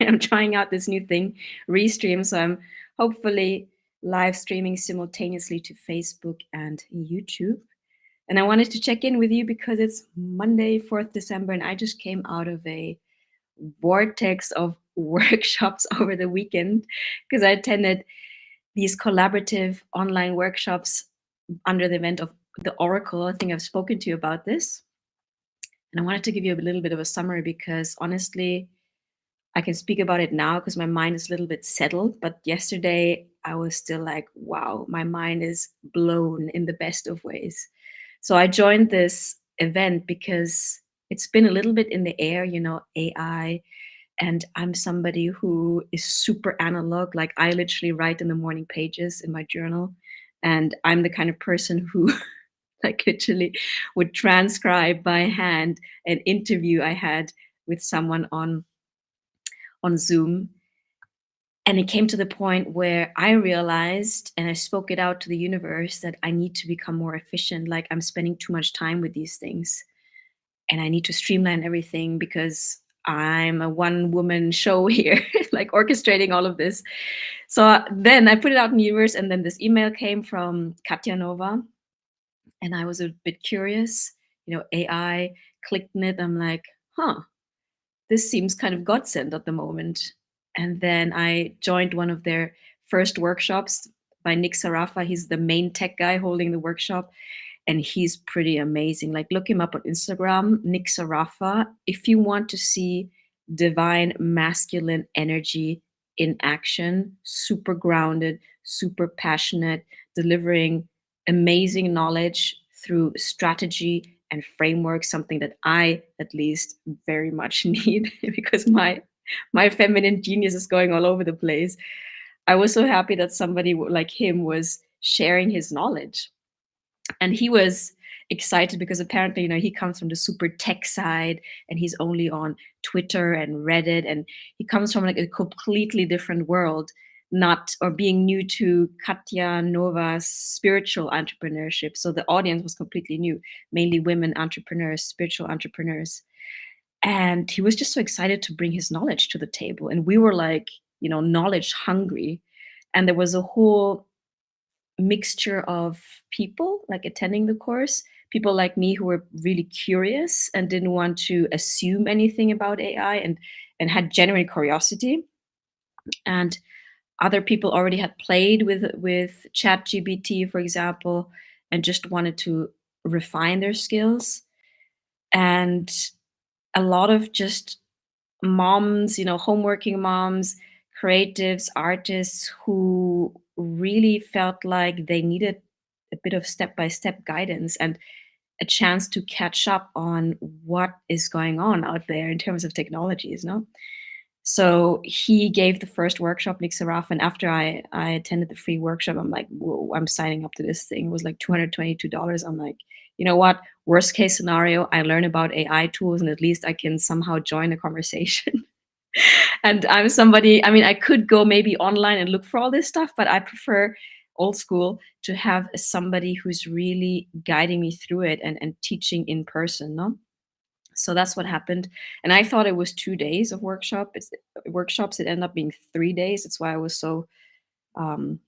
I'm trying out this new thing, Restream. So I'm hopefully live streaming simultaneously to Facebook and YouTube. And I wanted to check in with you because it's Monday, 4th December, and I just came out of a vortex of workshops over the weekend because I attended these collaborative online workshops under the event of the Oracle. I think I've spoken to you about this. And I wanted to give you a little bit of a summary because honestly, I can speak about it now because my mind is a little bit settled. But yesterday, I was still like, wow, my mind is blown in the best of ways. So I joined this event because it's been a little bit in the air, AI. And I'm somebody who is super analog. Like I literally write in the morning pages in my journal. And I'm the kind of person who like literally would transcribe by hand an interview I had with someone on Zoom. And it came to the point where I realized and I spoke it out to the universe that I need to become more efficient. Like I'm spending too much time with these things and I need to streamline everything because I'm a one woman show here, like orchestrating all of this. So then I put it out in the universe, and then this email came from Katya Nova, and I was a bit curious. AI clicked in it. I'm like, huh, this seems kind of godsend at the moment. And then I joined one of their first workshops by Nick Sarafa. He's the main tech guy holding the workshop, and he's pretty amazing. Like, look him up on Instagram, Nick Sarafa. If you want to see divine masculine energy in action, super grounded, super passionate, delivering amazing knowledge through strategy and framework, something that I at least very much need because my feminine genius is going all over the place. I was so happy that somebody like him was sharing his knowledge. And he was excited because apparently, he comes from the super tech side and he's only on Twitter and Reddit, and he comes from like a completely different world, not or being new to Katya Nova's spiritual entrepreneurship. So the audience was completely new, mainly women entrepreneurs, spiritual entrepreneurs. And he was just so excited to bring his knowledge to the table. And we were like, knowledge hungry. And there was a whole mixture of people like attending the course, people like me who were really curious and didn't want to assume anything about AI and had genuine curiosity, and other people already had played with chat gpt, for example, and just wanted to refine their skills. And a lot of just moms, homeworking moms, creatives, artists who really felt like they needed a bit of step by step guidance and a chance to catch up on what is going on out there in terms of technologies, no? So he gave the first workshop, Nick Saraf, and after I attended the free workshop, I'm like, whoa, I'm signing up to this thing. It was like $222. I'm like, you know what? Worst case scenario, I learn about AI tools and at least I can somehow join a conversation. And I'm somebody, I mean, I could go maybe online and look for all this stuff, but I prefer old school to have somebody who's really guiding me through it and teaching in person, no? So that's what happened. And I thought it was 2 days of workshops. It ended up being 3 days. That's why I was so, um,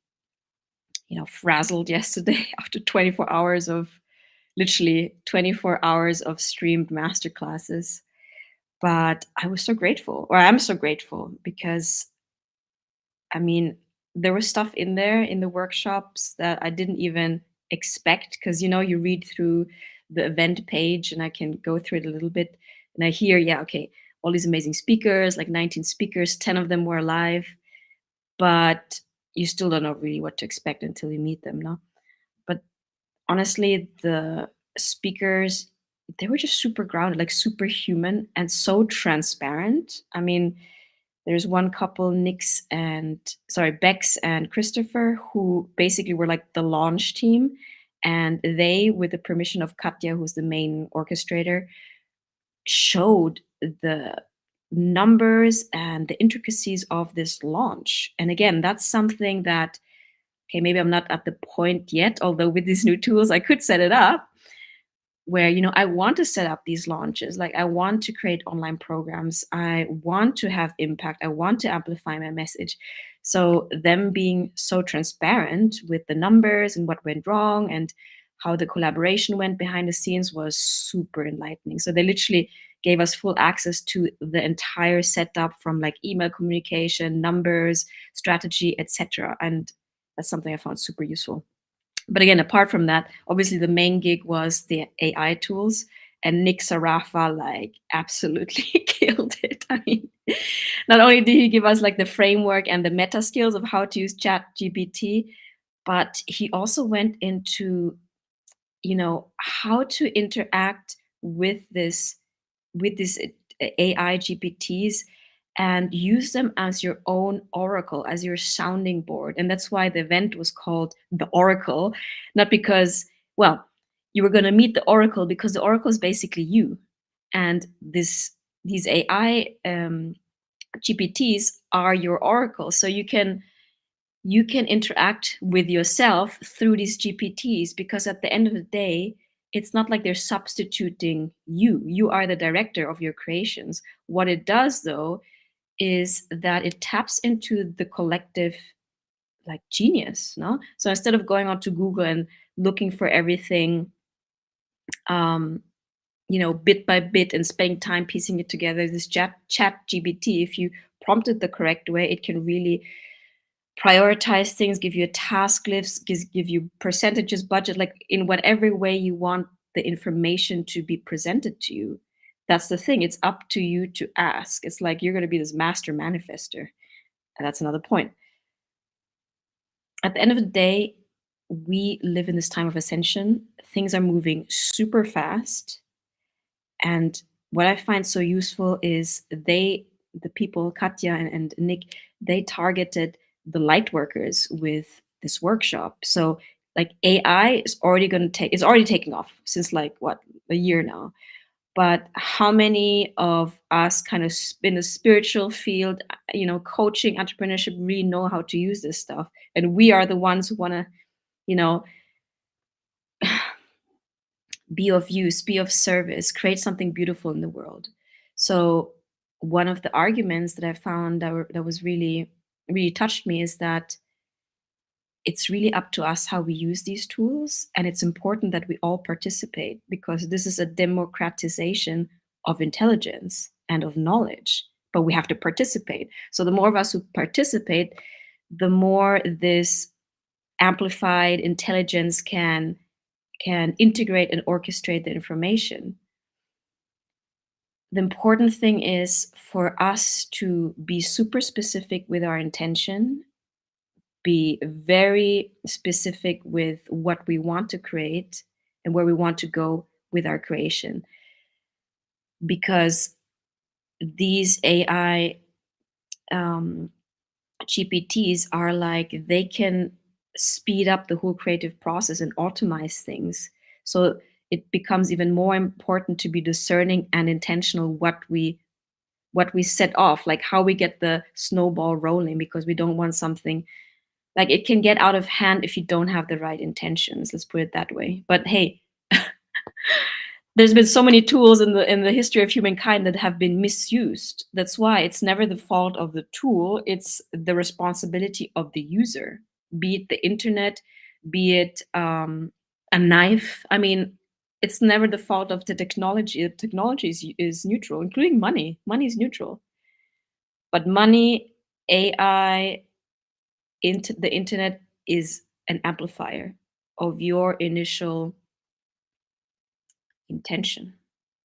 frazzled yesterday after 24 hours of literally 24 hours of streamed master classes. But I was so grateful, or I'm so grateful, because I mean, there was stuff in there in the workshops that I didn't even expect because you read through the event page and I can go through it a little bit and I hear, yeah, okay, all these amazing speakers, like 19 speakers, 10 of them were live, but you still don't know really what to expect until you meet them, no? But honestly, the speakers, they were just super grounded, like super human and so transparent. I mean, there's one couple, Bex and Christopher, who basically were like the launch team. And they, with the permission of Katya, who's the main orchestrator, showed the numbers and the intricacies of this launch. And again, that's something that, okay, maybe I'm not at the point yet, although with these new tools, I could set it up. where I want to set up these launches, like I want to create online programs, I want to have impact, I want to amplify my message. So them being so transparent with the numbers and what went wrong and how the collaboration went behind the scenes was super enlightening. So they literally gave us full access to the entire setup, from like email communication, numbers, strategy, etc. And that's something I found super useful. But again, apart from that, obviously the main gig was the AI tools, and Nick Sarafa like absolutely killed it. I mean, not only did he give us like the framework and the meta skills of how to use Chat GPT, but he also went into, how to interact with this AI GPTs and use them as your own oracle, as your sounding board. And that's why the event was called the Oracle, not because, well, you were going to meet the Oracle, because the Oracle is basically you. And these AI GPTs are your oracle. So you can interact with yourself through these GPTs, because at the end of the day, it's not like they're substituting you. You are the director of your creations. What it does, though, is that it taps into the collective like genius, no? So instead of going onto Google and looking for everything, um, bit by bit and spending time piecing it together, this chat GBT, if you prompt it the correct way, it can really prioritize things, give you a task list, give you percentages, budget, like in whatever way you want the information to be presented to you. That's the thing. It's up to you to ask. It's like you're going to be this master manifester. And that's another point. At the end of the day, we live in this time of ascension. Things are moving super fast. And what I find so useful is the people, Katja and Nick, they targeted the light workers with this workshop. So like AI is already it's already taking off since like what, a year now. But how many of us kind of in the spiritual field, coaching, entrepreneurship, really know how to use this stuff? And we are the ones who want to, you know, be of use, be of service, create something beautiful in the world. So one of the arguments that I found that was really, really touched me is that it's really up to us how we use these tools. And it's important that we all participate, because this is a democratization of intelligence and of knowledge. But we have to participate. So the more of us who participate, the more this amplified intelligence can integrate and orchestrate the information. The important thing is for us to be super specific with our intention, be very specific with what we want to create and where we want to go with our creation. Because these AI GPTs are like, they can speed up the whole creative process and automate things. So it becomes even more important to be discerning and intentional what we set off, like how we get the snowball rolling, because we don't want something like, it can get out of hand if you don't have the right intentions. Let's put it that way. But hey, there's been so many tools in the history of humankind that have been misused. That's why it's never the fault of the tool, it's the responsibility of the user, be it the internet, be it a knife. I mean, it's never the fault of the technology. The technology is neutral, including money is neutral. But money, AI, into the internet is an amplifier of your initial intention.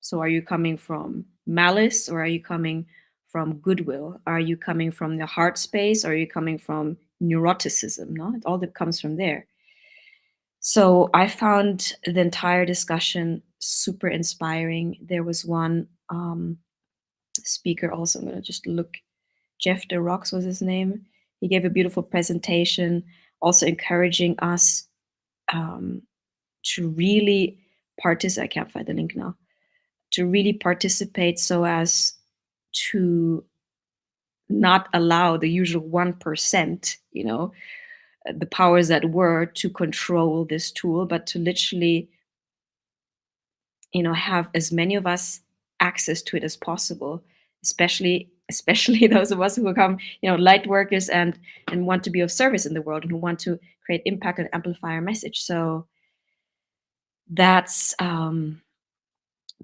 So are you coming from malice, or are you coming from goodwill? Are you coming from the heart space, or are you coming from neuroticism? No, it all comes from there. So I found the entire discussion super inspiring. There was one speaker also, I'm going to just look, Jeff the Rocks was his name. He gave a beautiful presentation, also encouraging us to really participate. I can't find the link now. To really participate, so as to not allow the usual 1%, the powers that were, to control this tool, but to literally have as many of us access to it as possible, especially those of us who become, light workers and want to be of service in the world and who want to create impact and amplify our message. So that's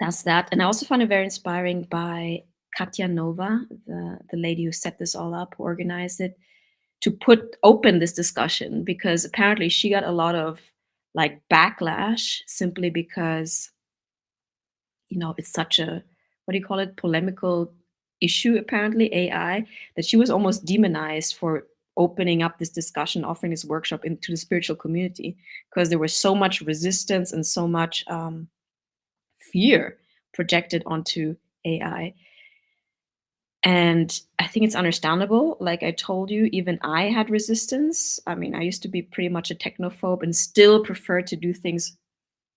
that's that. And I also found it very inspiring by Katya Nova, the lady who set this all up, who organized it, to open this discussion, because apparently she got a lot of like backlash simply because it's such a, what do you call it, polemical issue, apparently, AI, that she was almost demonized for opening up this discussion, offering this workshop into the spiritual community, because there was so much resistance and so much fear projected onto AI. And I think it's understandable. Like I told you, even I had resistance. I mean, I used to be pretty much a technophobe and still prefer to do things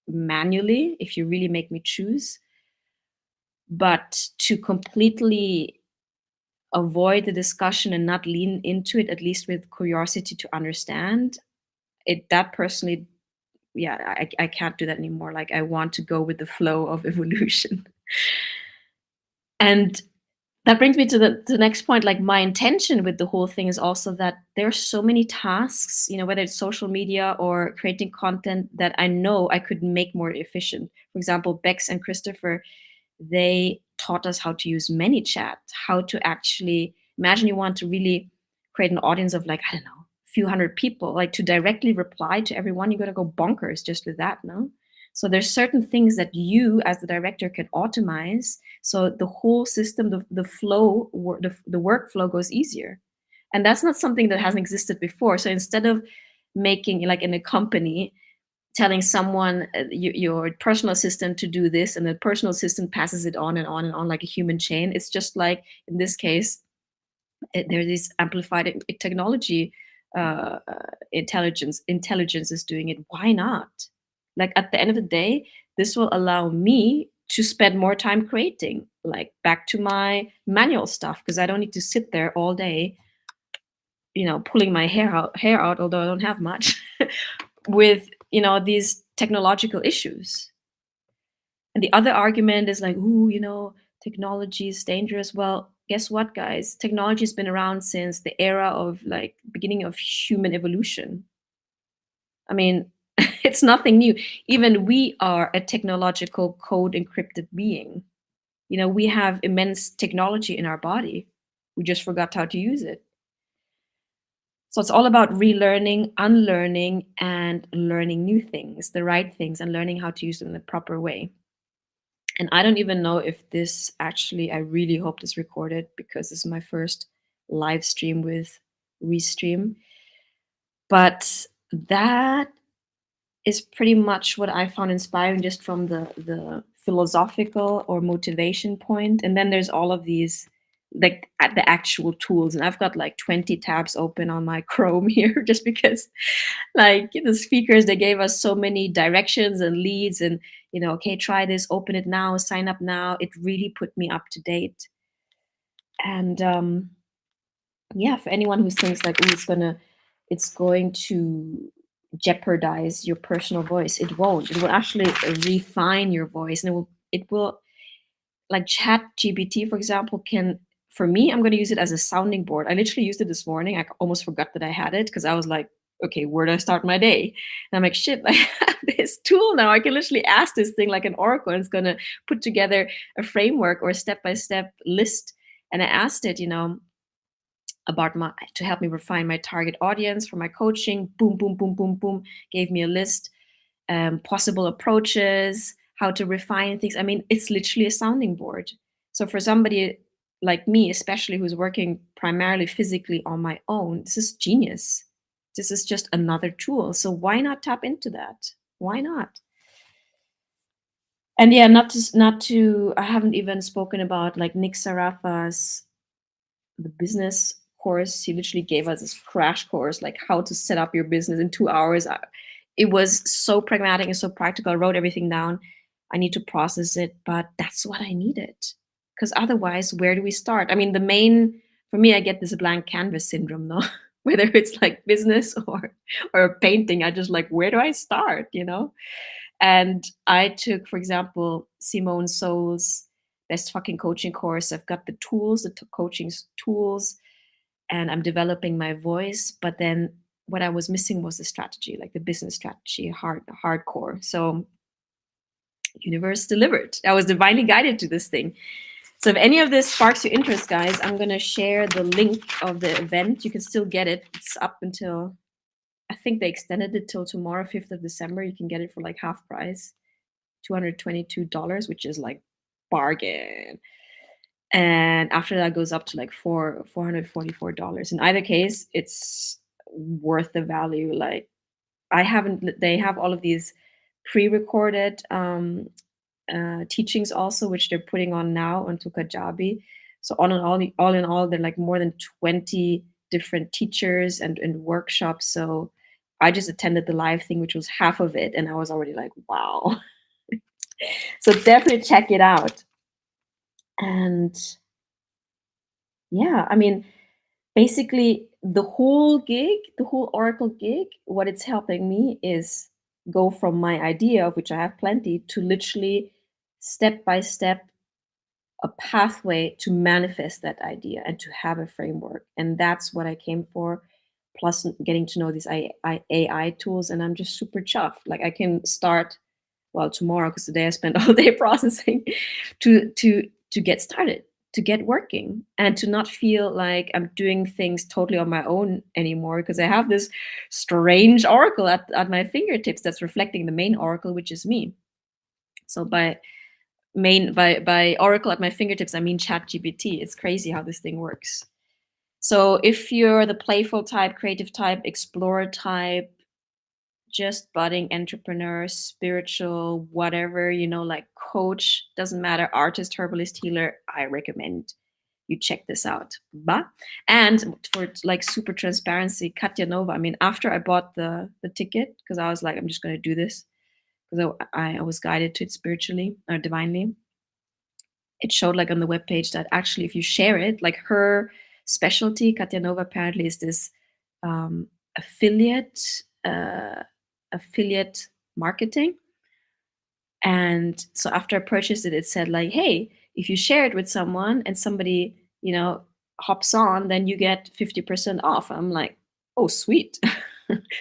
manually if you really make me choose. But to completely avoid the discussion and not lean into it, at least with curiosity to understand it, that personally, yeah, I can't do that anymore. Like, I want to go with the flow of evolution. And that brings me to the next point. Like, my intention with the whole thing is also that there are so many tasks, whether it's social media or creating content, that I know I could make more efficient. For example, Bex and Christopher, they taught us how to use ManyChat, how to actually imagine you want to really create an audience of, like, I don't know, a few hundred people, like, to directly reply to everyone. You got to go bonkers just with that, no? So there's certain things that you as the director can automate, so the whole system, the flow, the workflow goes easier. And that's not something that hasn't existed before. So instead of making, like in a company, telling someone, your personal assistant, to do this, and the personal assistant passes it on and on and on like a human chain, it's just like, in this case, there's this amplified technology, intelligence is doing it. Why not? Like, at the end of the day, this will allow me to spend more time creating, like, back to my manual stuff, because I don't need to sit there all day, pulling my hair out, although I don't have much, with these technological issues. And the other argument is like, ooh, technology is dangerous. Well, guess what, guys? Technology has been around since the era of, like, beginning of human evolution. I mean, it's nothing new. Even we are a technological code encrypted being. We have immense technology in our body. We just forgot how to use it. So it's all about relearning, unlearning, and learning new things, the right things, and learning how to use them in the proper way. And I don't even know if this actually, I really hope this recorded, because this is my first live stream with Restream. But that is pretty much what I found inspiring, just from the philosophical or motivation point. And then there's all of these, like, the actual tools. And I've got like 20 tabs open on my Chrome here, just because, like, the speakers, they gave us so many directions and leads, and okay, try this, open it now, sign up now. It really put me up to date. And yeah, for anyone who thinks like, oh, it's going to jeopardize your personal voice, it won't. It will actually refine your voice, and it will, like, chat gpt, for example, can, for me, I'm going to use it as a sounding board. I literally used it this morning. I almost forgot that I had it, because I was like, okay, where do I start my day? And I'm like, shit, I have this tool now. I can literally ask this thing like an oracle, and it's going to put together a framework or a step-by-step list. And I asked it, about to help me refine my target audience for my coaching. Boom, boom, boom, boom, boom. Gave me a list, possible approaches, how to refine things. I mean, it's literally a sounding board. So for somebody like me, especially, who's working primarily physically on my own, this is genius. This is just another tool. So why not tap into that? Why not? And yeah, not to. I haven't even spoken about, like, Nick Sarafa's the business course. He literally gave us this crash course, like, how to set up your business in 2 hours. It was so pragmatic and so practical. I wrote everything down. I need to process it, but that's what I needed. Because otherwise, where do we start? I mean, for me, I get this blank canvas syndrome, no? Whether it's like business or painting, I just, like, where do I start? And I took, for example, Simone Soul's best fucking coaching course. I've got the tools, the coaching tools, and I'm developing my voice. But then what I was missing was the strategy, like the business strategy, hardcore. So universe delivered. I was divinely guided to this thing. So if any of this sparks your interest, guys, I'm gonna share the link of the event. You can still get it. It's up until, I think they extended it till tomorrow, 5th of December. You can get it for like half price, $222, which is like bargain. And after that goes up to like $444. In either case, it's worth the value. Like they have all of these pre-recorded teachings also, which they're putting on now onto Kajabi. So all in all, they're like more than 20 different teachers and workshops. So I just attended the live thing, which was half of it, and I was already like, wow. So definitely check it out. And yeah, I mean, basically the whole gig, the whole Oracle gig, what it's helping me is go from my idea, of which I have plenty, to literally step by step a pathway to manifest that idea and to have a framework. And that's what I came for. Plus getting to know these AI tools, and I'm just super chuffed. Like I can start, well, tomorrow, because today I spent all day processing, to get started, to get working, and to not feel like I'm doing things totally on my own anymore, because I have this strange oracle at my fingertips that's reflecting the main oracle, which is me. So by oracle at my fingertips, I mean ChatGPT. It's crazy how this thing works. So if you're the playful type, creative type, explorer type, just budding entrepreneur, spiritual, whatever, like coach, doesn't matter, artist, herbalist, healer, I recommend you check this out. And for like super transparency, Katya Nova, I mean, after I bought the ticket, because I was like, I'm just going to do this, because I was guided to it spiritually or divinely. It showed like on the webpage that actually if you share it, like her specialty, Katya Nova apparently is this um, affiliate uh, affiliate marketing. And so after I purchased it, it said like, hey, if you share it with someone and somebody, hops on, then you get 50% off. I'm like, oh, sweet.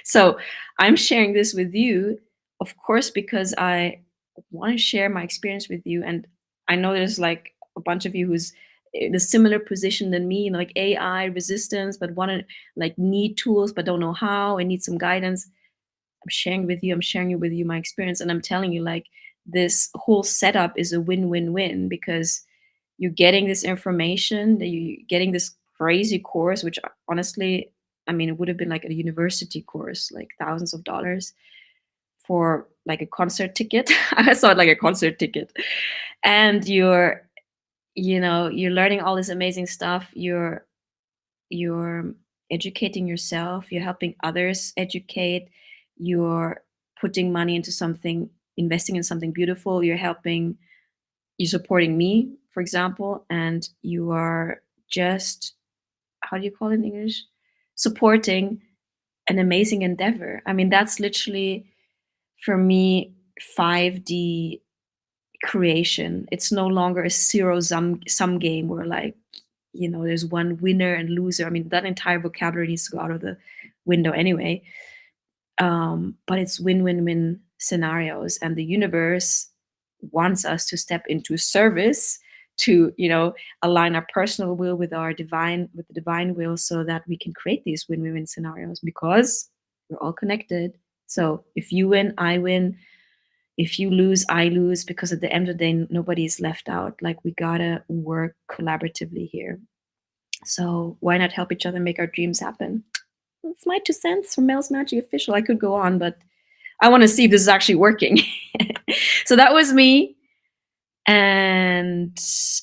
So I'm sharing this with you, of course, because I want to share my experience with you. And I know there's like a bunch of you who's in a similar position than me, like AI resistance, but want to like need tools, but don't know how and need some guidance. I'm sharing with you my experience, and I'm telling you, like, this whole setup is a win-win-win, because you're getting this information, that you're getting this crazy course, which honestly, I mean, it would have been like a university course, like thousands of dollars for like a concert ticket. I saw it like a concert ticket. And you're learning all this amazing stuff. You're educating yourself, you're helping others educate, you're putting money into something, investing in something beautiful, you're supporting me, for example, and you are just, how do you call it in English? Supporting an amazing endeavor. I mean, that's literally for me 5D creation. It's no longer a zero sum game where like, there's one winner and loser. I mean, that entire vocabulary needs to go out of the window anyway. But it's win-win-win scenarios, and the universe wants us to step into service, to align our personal will with the divine will, so that we can create these win-win scenarios, because we're all connected. So if you win, I win. If you lose, I lose, because at the end of the day, nobody's left out. Like, we gotta work collaboratively here. So why not help each other make our dreams happen? That's my 2 cents from Mel's Magic Official. I could go on, but I want to see if this is actually working. So that was me. And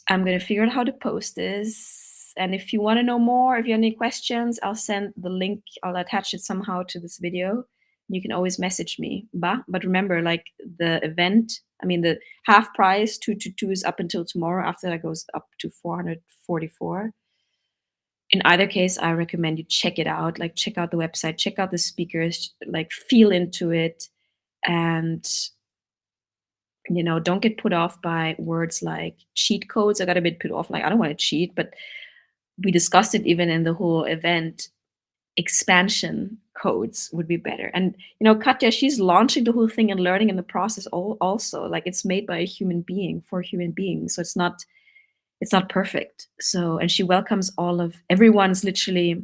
I'm going to figure out how to post this. And if you want to know more, if you have any questions, I'll send the link. I'll attach it somehow to this video. You can always message me. But remember, like, the event, I mean, the half price 222 is up until tomorrow. After that goes up to 444. In either case, I recommend you check it out. Like, check out the website, check out the speakers, like, feel into it, and Don't get put off by words like cheat codes. I got a bit put off, like, I don't want to cheat, but we discussed it even in the whole event. Expansion codes would be better. And Katya, she's launching the whole thing and learning in the process also. Like, it's made by a human being for human beings, so it's not perfect. So, and she welcomes all of everyone's literally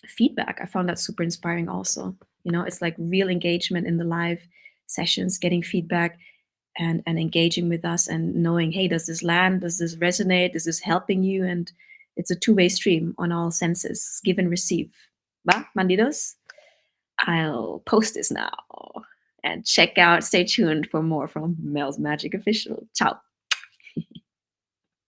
feedback. I found that super inspiring also. It's like real engagement in the live sessions, getting feedback and engaging with us and knowing, hey, does this land? Does this resonate? Is this helping you? And it's a two-way stream on all senses, give and receive. Va, Bandidos? I'll post this now and check out, stay tuned for more from Mel's Magic Official. Ciao.